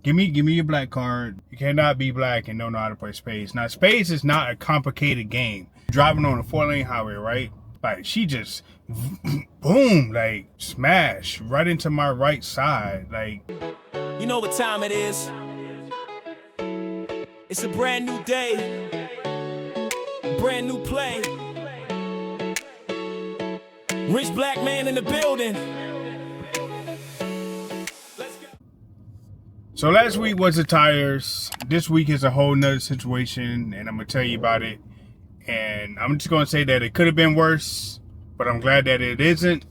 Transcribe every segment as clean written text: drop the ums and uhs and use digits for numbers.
Give me your black card. You cannot be black and don't know how to play spades. Now, spades is not a complicated game. Driving on a 4-lane highway, right? Like, she just, boom, like, smash right into my right side. Like, you know what time it is. It's a brand new day, brand new play. Rich black man in the building. So last week was the tires. This week is a whole nother situation, and I'm gonna tell you about it. And I'm just gonna say that it could have been worse, but I'm glad that it isn't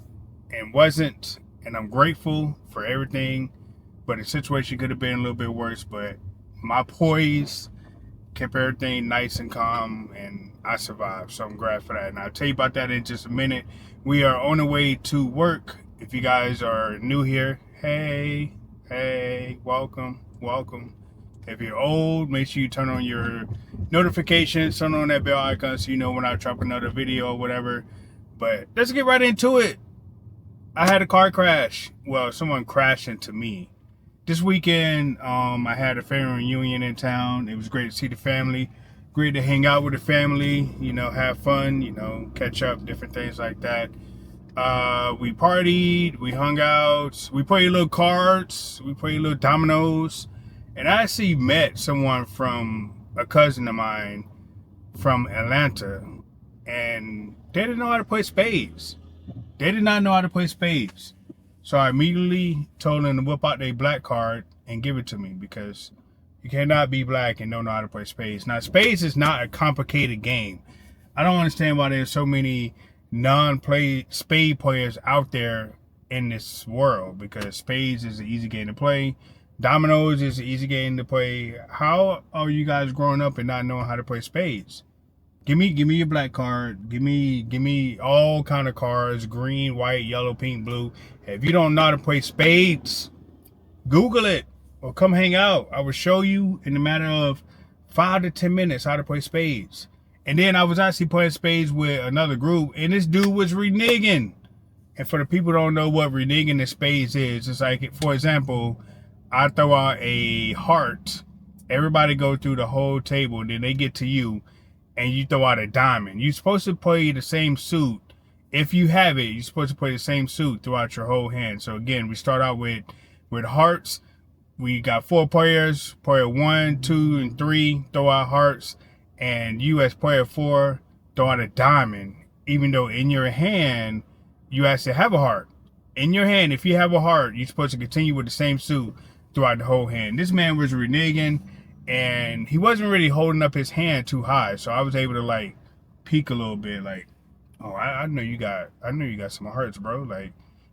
and wasn't, and I'm grateful for everything. But the situation could have been a little bit worse, but my poise kept everything nice and calm, and I survived. So I'm glad for that. And I'll tell you about that in just a minute. We are on the way to work. If you guys are new here, hey, welcome. If you're old, make sure you turn on your notifications, turn on that bell icon so you know when I drop another video or whatever. But let's get right into it. I had a car crash. Well, someone crashed into me. This weekend, I had a family reunion in town. It was great to see the family. Great to hang out with the family, you know, have fun, you know, catch up, different things like that. We partied, we hung out, we played little cards, we played little dominoes, and I actually met someone from a cousin of mine from Atlanta, and they didn't know how to play spades. They did not know how to play spades. So I immediately told them to whip out their black card and give it to me, because you cannot be black and don't know how to play spades. Now, spades is not a complicated game. I don't understand why there's so many non-play spade players out there in this world, because spades is an easy game to play. Dominoes is an easy game to play. How are you guys growing up and not knowing how to play spades? Give me your black card. Give me all kind of cards: green, white, yellow, pink, blue. If you don't know how to play spades, Google it or come hang out. I will show you in a matter of 5 to 10 minutes how to play spades. And then I was actually playing spades with another group, and this dude was reneging. And for the people who don't know what reneging in spades is, it's like, for example, I throw out a heart. Everybody go through the whole table, and then they get to you, and you throw out a diamond. You're supposed to play the same suit. If you have it, you're supposed to play the same suit throughout your whole hand. So again, we start out with hearts. We got 4 players. Player 1, 2, and 3 throw out hearts. And you as player 4 throw out a diamond, even though in your hand you actually have a heart. In your hand, if you have a heart, you're supposed to continue with the same suit throughout the whole hand. This man was reneging, and he wasn't really holding up his hand too high, so I was able to like peek a little bit, like, oh, I know you got some hearts, bro. Like,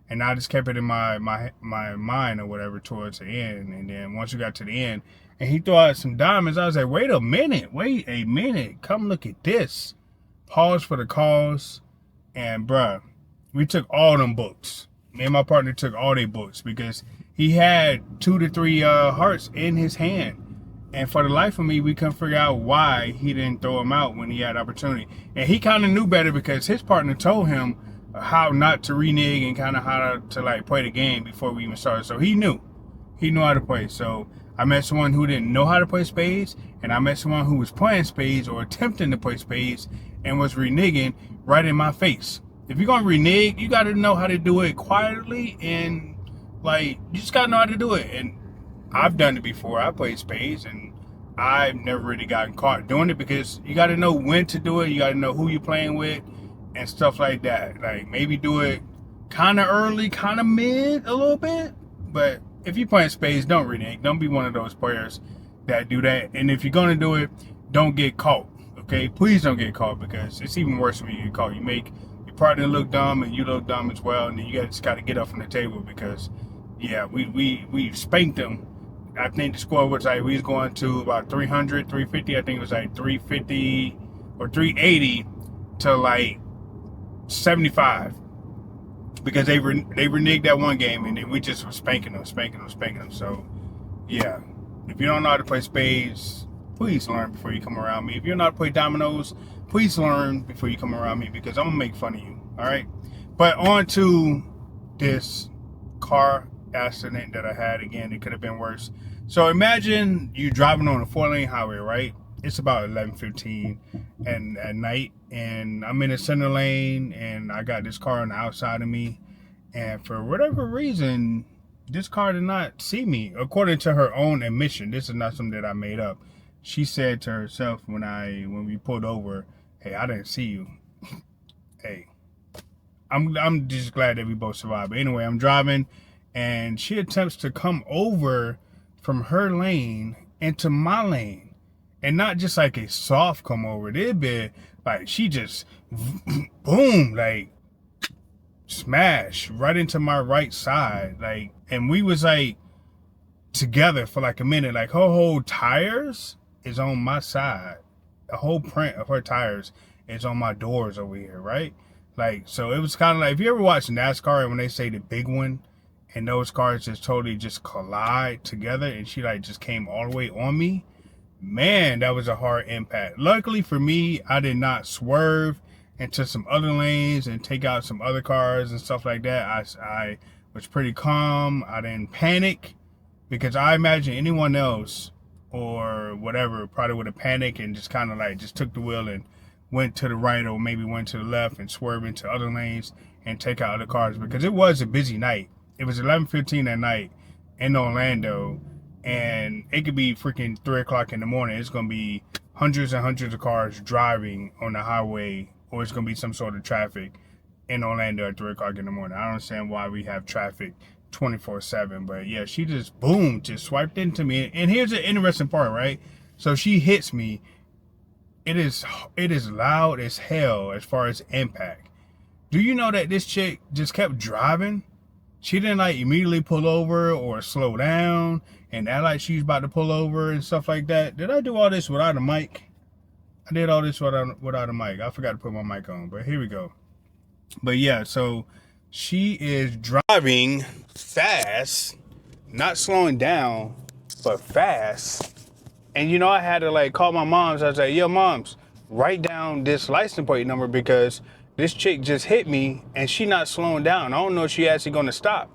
and I just kept it in my mind or whatever towards the end. And then once we got to the end, and he threw out some diamonds, I was like, wait a minute, come look at this. Pause for the cause. And bruh, we took all them books. Me and my partner took all their books, because he had 2 to 3 hearts in his hand. And for the life of me, we couldn't figure out why he didn't throw them out when he had opportunity. And he kind of knew better, because his partner told him how not to renege and kind of how to like play the game before we even started. So he knew how to play. So I met someone who didn't know how to play spades, and I met someone who was playing spades or attempting to play spades and was reneging right in my face. If you're gonna renege, you got to know how to do it quietly, and like, you just gotta know how to do it. And I've done it before. I played spades, and I've never really gotten caught doing it, because you got to know when to do it. You got to know who you're playing with and stuff like that. Like, maybe do it kind of early, kind of mid a little bit. But if you're playing spades, don't renege. Don't be one of those players that do that. And if you're going to do it, don't get caught. Okay? Please don't get caught, because it's even worse when you get caught. You make your partner look dumb, and you look dumb as well. And then you just got to get up from the table, because, yeah, we spanked them. I think the score was like, we was going to about 300, 350. I think it was like 350 or 380 to like 75, because they reneged that one game, and then we just were spanking them. So yeah, if you don't know how to play spades, please learn before you come around me. If you don't know how to play dominoes, please learn before you come around me, because I'm gonna make fun of you. All right, but on to this car accident that I had. Again, it could have been worse. So imagine you driving on a 4-lane highway, right? It's about 11:15 and at night, and I'm in the center lane, and I got this car on the outside of me, and for whatever reason, this car did not see me. According to her own admission, this is not something that I made up. She said to herself when we pulled over, "Hey, I didn't see you." Hey, I'm just glad that we both survived. But anyway, I'm driving, and she attempts to come over from her lane into my lane, and not just like a soft come over. It'd be like she just boom, like smash right into my right side, like, and we was like together for like a minute. Like her whole tires is on my side. The whole print of her tires is on my doors over here, right? Like, so it was kind of like, if you ever watch NASCAR and when they say the big one and those cars just totally just collide together and she like just came all the way on me, man, that was a hard impact. Luckily for me, I did not swerve into some other lanes and take out some other cars and stuff like that. I was pretty calm. I didn't panic, because I imagine anyone else or whatever probably would have panicked and just kind of like just took the wheel and went to the right or maybe went to the left and swerved into other lanes and take out other cars, because it was a busy night. It was 11:15 at night in Orlando, and it could be freaking 3 o'clock in the morning. It's going to be hundreds and hundreds of cars driving on the highway, or it's going to be some sort of traffic in Orlando at 3 o'clock in the morning. I don't understand why we have traffic 24/7, but yeah, she just boom, just swiped into me. And here's the interesting part, right? So she hits me. It is loud as hell as far as impact. Do you know that this chick just kept driving? She didn't like immediately pull over or slow down and act like she's about to pull over and stuff like that. Did I do all this without a mic? I did all this without a mic. I forgot to put my mic on, but here we go. But yeah, so she is driving fast, not slowing down, but fast. And you know, I had to like call my moms. I was like, yo, moms, write down this license plate number, because this chick just hit me and she not slowing down. I don't know if she actually gonna stop.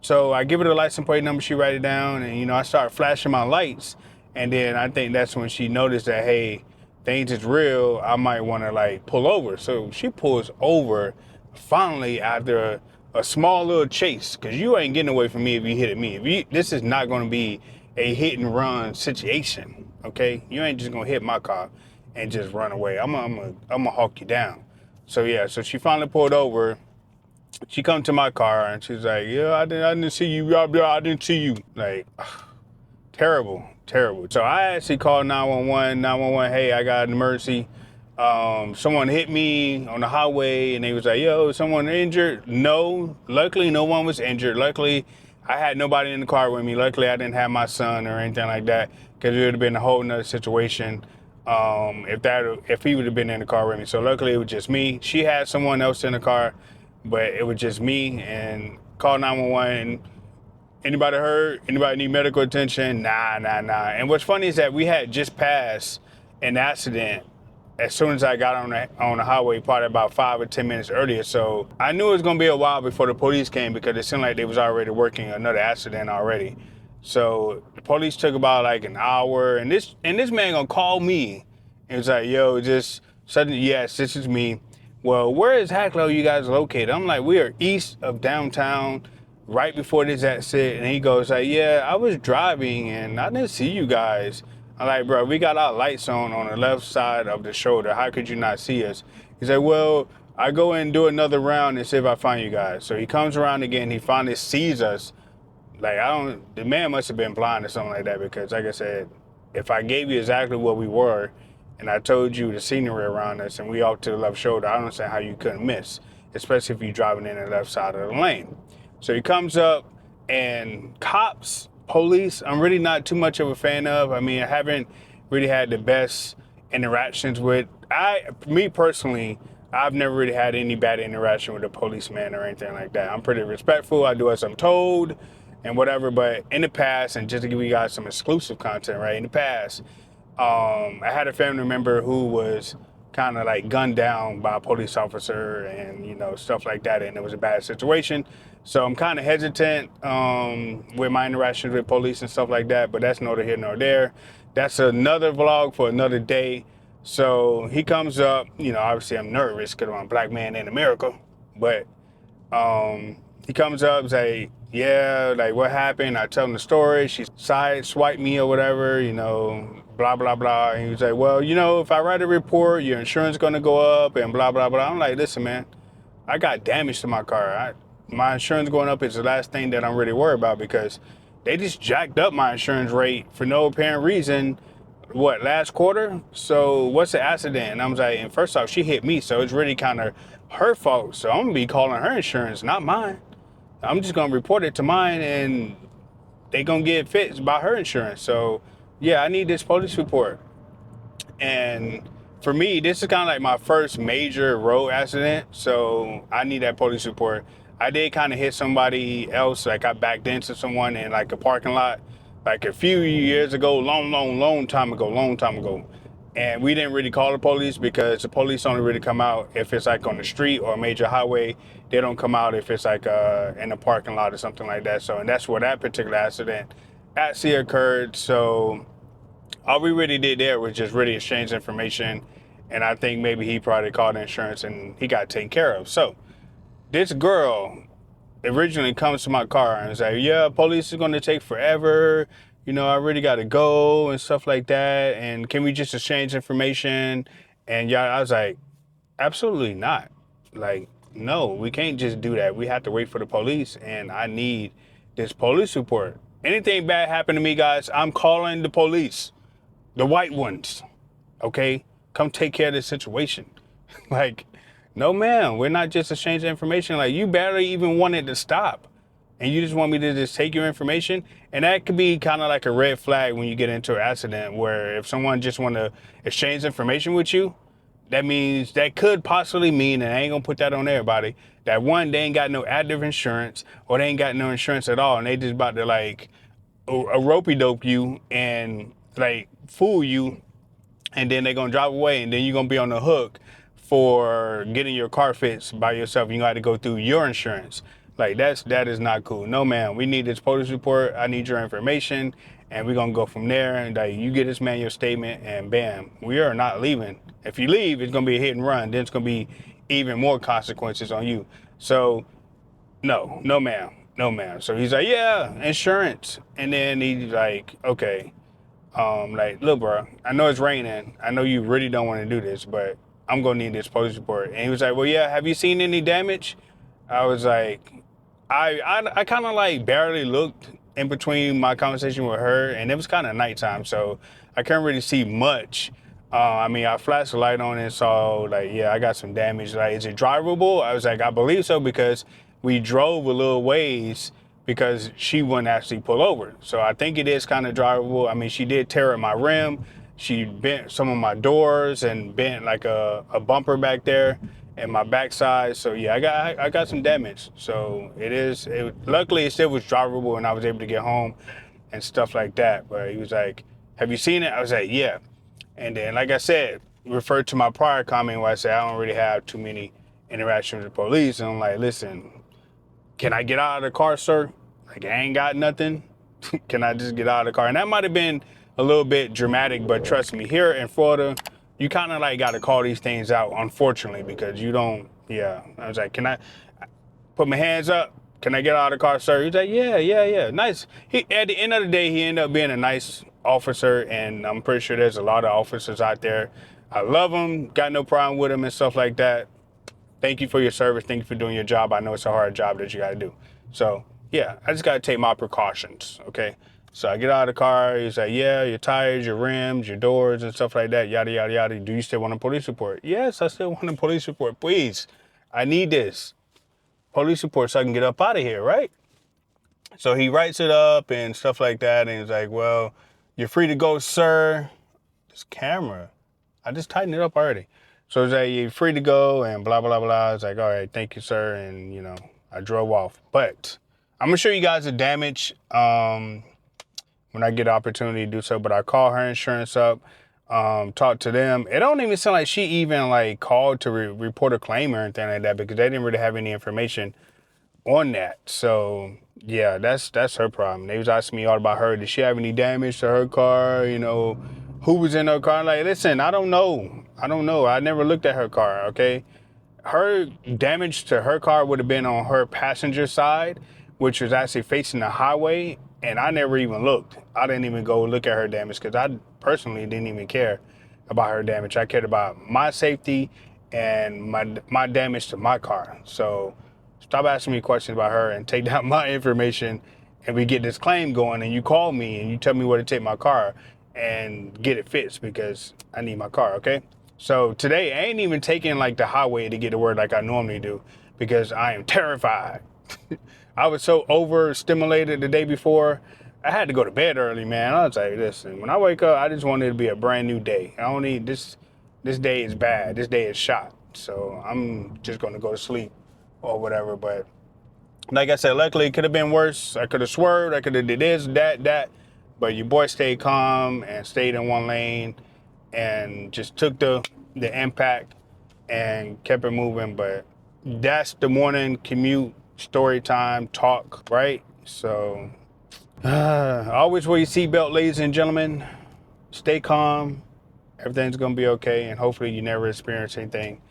So I give her the license plate number, she write it down, and you know, I start flashing my lights. And then I think that's when she noticed that, hey, things is real, I might wanna like pull over. So she pulls over finally after a small little chase, because you ain't getting away from me if you hit at me. This is not gonna be a hit and run situation, okay? You ain't just gonna hit my car and just run away. I'm gonna hawk you down. So yeah, so she finally pulled over. She come to my car and she's like, yeah, I didn't see you. I didn't see you. Like, terrible. So I actually called 911. Hey, I got an emergency. Someone hit me on the highway, and they was like, yo, someone injured? No, luckily no one was injured. Luckily I had nobody in the car with me. Luckily I didn't have my son or anything like that, because it would have been a whole nother situation if he would have been in the car with me. So luckily it was just me. She had someone else in the car, but it was just me. And called 911. Anybody hurt? Anybody need medical attention? Nah. And what's funny is that we had just passed an accident as soon as I got on the highway, probably about 5 or 10 minutes earlier. So I knew it was gonna be a while before the police came, because it seemed like they was already working another accident already. So the police took about like an hour, and this man gonna call me and was like, yo, just suddenly, yes, this is me. Well, where is Hacklow you guys located? I'm like, we are east of downtown, right before this accident. And he goes like, yeah, I was driving and I didn't see you guys. I'm like, bro, we got our lights on the left side of the shoulder. How could you not see us? He's like, well, I go in and do another round and see if I find you guys. So he comes around again. He finally sees us. Like, the man must have been blind or something like that, because like I said, if I gave you exactly what we were and I told you the scenery around us and we off to the left shoulder, I don't understand how you couldn't miss, especially if you're driving in the left side of the lane. So he comes up, and cops, police, I'm really not too much of a fan of. I mean, I haven't really had the best interactions with. Me personally, I've never really had any bad interaction with a policeman or anything like that. I'm pretty respectful. I do as I'm told and whatever. But in the past, and just to give you guys some exclusive content, right? In the past, I had a family member who was kind of like gunned down by a police officer and, you know, stuff like that. And it was a bad situation. So I'm kind of hesitant with my interactions with police and stuff like that, but that's neither here nor there. That's another vlog for another day. So he comes up, obviously I'm nervous because I'm a black man in America, but he comes up and say, yeah, like what happened? I tell him the story. She side swiped me or whatever, blah, blah, blah. And he was like, well, if I write a report, your insurance going to go up and blah, blah, blah. I'm like, listen, man, I got damage to my car. My insurance going up is the last thing that I'm really worried about because they just jacked up my insurance rate for no apparent reason. Last quarter? So what's the accident? And I was like, and first off, she hit me, so it's really kind of her fault. So I'm gonna be calling her insurance, not mine. I'm just gonna report it to mine, and they gonna get fixed by her insurance. So yeah, I need this police report. And for me, this is kind of like my first major road accident, so I need that police report. I did kind of hit somebody else, like I backed into someone in like a parking lot, like a few years ago, long time ago. And we didn't really call the police because the police only really come out if it's like on the street or a major highway. They don't come out if it's like in a parking lot or something like that. So, and that's where that particular accident actually occurred. So all we really did there was just really exchange information, and I think maybe he probably called insurance and he got taken care of. So this girl originally comes to my car and is like, yeah, police is going to take forever, I really got to go and stuff like that, and can we just exchange information? And yeah, I was like, absolutely not. Like, no, we can't just do that. We have to wait for the police, and I need this police report. Anything bad happen to me, guys, I'm calling the police. The white ones, okay? Come take care of this situation. Like, no, ma'am, we're not just exchanging information. Like, you barely even wanted to stop. And you just want me to just take your information? And that could be kind of like a red flag when you get into an accident where if someone just want to exchange information with you, that could possibly mean, and I ain't gonna put that on everybody, that one, they ain't got no active insurance or they ain't got no insurance at all. And they just about to like a ropey dope you and like fool you, and then they're gonna drive away, and then you're gonna be on the hook for getting your car fixed by yourself. You got to go through your insurance. Like that is not cool. No, man, we need this police report. I need your information, and we're gonna go from there. And like, you get this man your statement, and bam, we are not leaving. If you leave, it's gonna be a hit and run. Then it's gonna be even more consequences on you. So no, ma'am, no, ma'am. So he's like, yeah, insurance, and then he's like, okay. Like, look, bro, I know it's raining. I know you really don't want to do this, but I'm gonna need this police report. And he was like, well, yeah, have you seen any damage? I was like, I kind of like barely looked in between my conversation with her, and it was kind of nighttime, so I couldn't really see much. I mean, I flashed the light on it, so like, yeah, I got some damage. Like, is it drivable? I was like, I believe so, because we drove a little ways because she wouldn't actually pull over. So I think it is kind of drivable. I mean, she did tear up my rim. She bent some of my doors and bent like a bumper back there and my backside. So yeah, I got some damage. So luckily it still was drivable and I was able to get home and stuff like that. But he was like, have you seen it? I was like, yeah. And then, like I said, referred to my prior comment where I said I don't really have too many interactions with police. And I'm like, listen, can I get out of the car, sir? Like, I ain't got nothing. Can I just get out of the car? And that might have been a little bit dramatic, but trust me, here in Florida, you kind of like got to call these things out, unfortunately, because you don't, yeah. I was like, can I put my hands up? Can I get out of the car, sir? He's like, yeah. Nice. At the end of the day, he ended up being a nice officer, and I'm pretty sure there's a lot of officers out there. I love them, got no problem with them and stuff like that. Thank you for your service. Thank you for doing your job. I know it's a hard job that you got to do. So, yeah, I just got to take my precautions, okay? So I get out of the car. He's like, yeah, your tires, your rims, your doors and stuff like that, yada, yada, yada. Do you still want a police report? Yes, I still want a police report. Please, I need this police report so I can get up out of here, right? So he writes it up and stuff like that. And he's like, well, you're free to go, sir. This camera, I just tightened it up already. So it's like, you're free to go and blah, blah, blah. I was like, all right, thank you, sir. And, I drove off. But I'm going to show you guys the damage when I get the opportunity to do so. But I call her insurance up, talk to them. It don't even sound like she even like called to report a claim or anything like that, because they didn't really have any information on that. So yeah, that's her problem. They was asking me all about her. Did she have any damage to her car? You know, who was in her car? I'm like, listen, I don't know. I never looked at her car. Okay, her damage to her car would have been on her passenger side, which was actually facing the highway, and I never even looked. I didn't even go look at her damage because I personally didn't even care about her damage. I cared about my safety and my damage to my car. So stop asking me questions about her and take down my information, and we get this claim going, and you call me and you tell me where to take my car and get it fixed because I need my car, okay? So today I ain't even taking like the highway to get to work like I normally do because I am terrified. I was so overstimulated the day before. I had to go to bed early, man. I was like, listen, when I wake up, I just want it to be a brand new day. I don't need this. This day is bad. This day is shot. So I'm just going to go to sleep or whatever. But like I said, luckily it could have been worse. I could have swerved. I could have did this, that. But your boy stayed calm and stayed in one lane and just took the impact and kept it moving. But that's the morning commute, story time, talk, right? So always wear your seatbelt, ladies and gentlemen. Stay calm. Everything's gonna be okay, and hopefully you never experience anything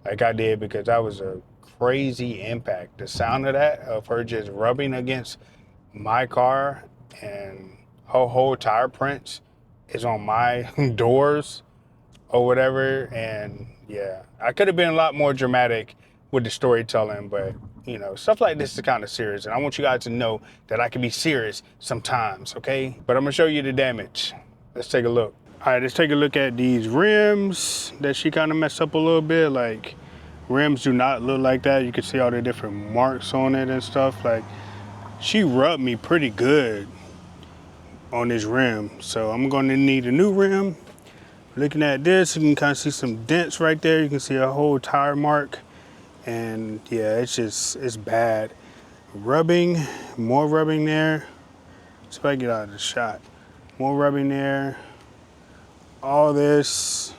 like I did, because that was a crazy impact. The sound of that, of her just rubbing against my car, and her whole tire prints is on my doors or whatever. And yeah, I could have been a lot more dramatic with the storytelling, but you know, stuff like this is kind of serious, and I want you guys to know that I can be serious sometimes, okay? But I'm gonna show you the damage. Let's take a look. All right, let's take a look at these rims that she kind of messed up a little bit. Like, rims do not look like that. You can see all the different marks on it and stuff. Like, she rubbed me pretty good on this rim. So I'm gonna need a new rim. Looking at this, you can kind of see some dents right there. You can see a whole tire mark. And yeah, it's bad. Rubbing, more rubbing there. See if I can get out of the shot. More rubbing there. All this,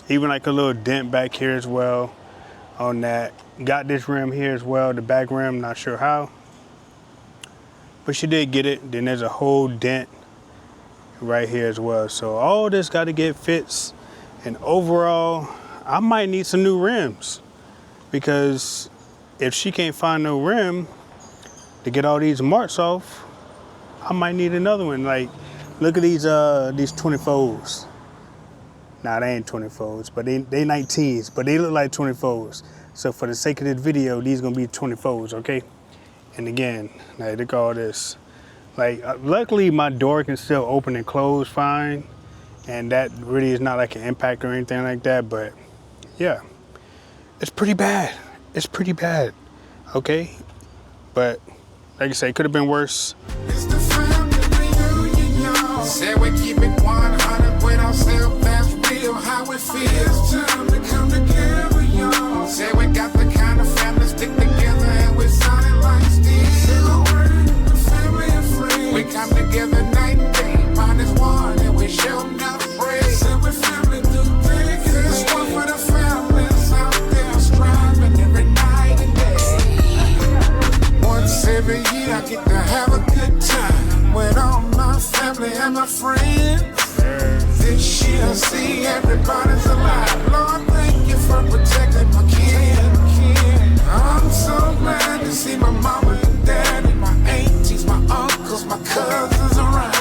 even like a little dent back here as well on that. Got this rim here as well, the back rim, not sure how, but she did get it. Then there's a whole dent right here as well. So all this got to get fixed, and overall, I might need some new rims, because if she can't find no rim to get all these marks off, I might need another one. Like, look at these 24s. Nah, they ain't 24s, but they 19s, but they look like 24s. So for the sake of this video, these gonna be 24s, okay? And again, like, look at all this. Like, luckily my door can still open and close fine, and that really is not like an impact or anything like that. But yeah, it's pretty bad. It's pretty bad, okay? But like I say, it could have been worse. Say we keep it 100 with ourselves, that's real how it feels. Time to come together, y'all. Say we got the kind of family stick together and we're solid like steel. The family and friends. We come together night and day, minus one, and we show enough praise. Say we family do things. This one for the families out there striving every night and day. Once every year I get to have a good time with all my family and my friends. This year I see everybody's alive. Lord, thank you for protecting my kid. I'm so glad to see my mama and daddy, my aunties, my uncles, my cousins around.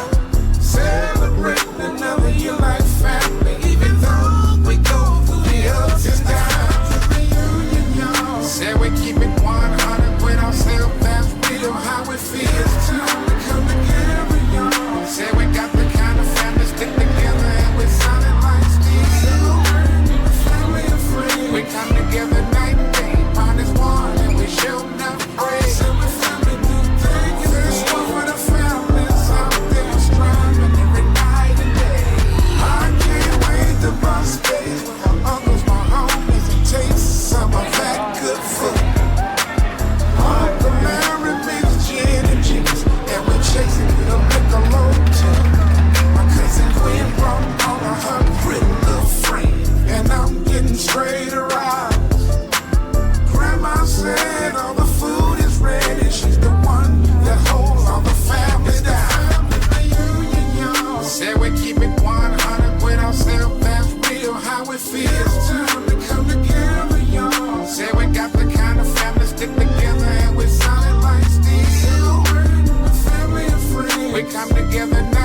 Celebrating another year like family, even though we go through the ups and downs. Reunion, y'all. Say we keep it 100 with ourselves, that's real how it feels. Time to come together, y'all. Say we got the kind of family stick together and we're solid like steel. Family and friends. We come together night and day, minus one, and we show enough praise. Say we family do things. This one for the families out time together now.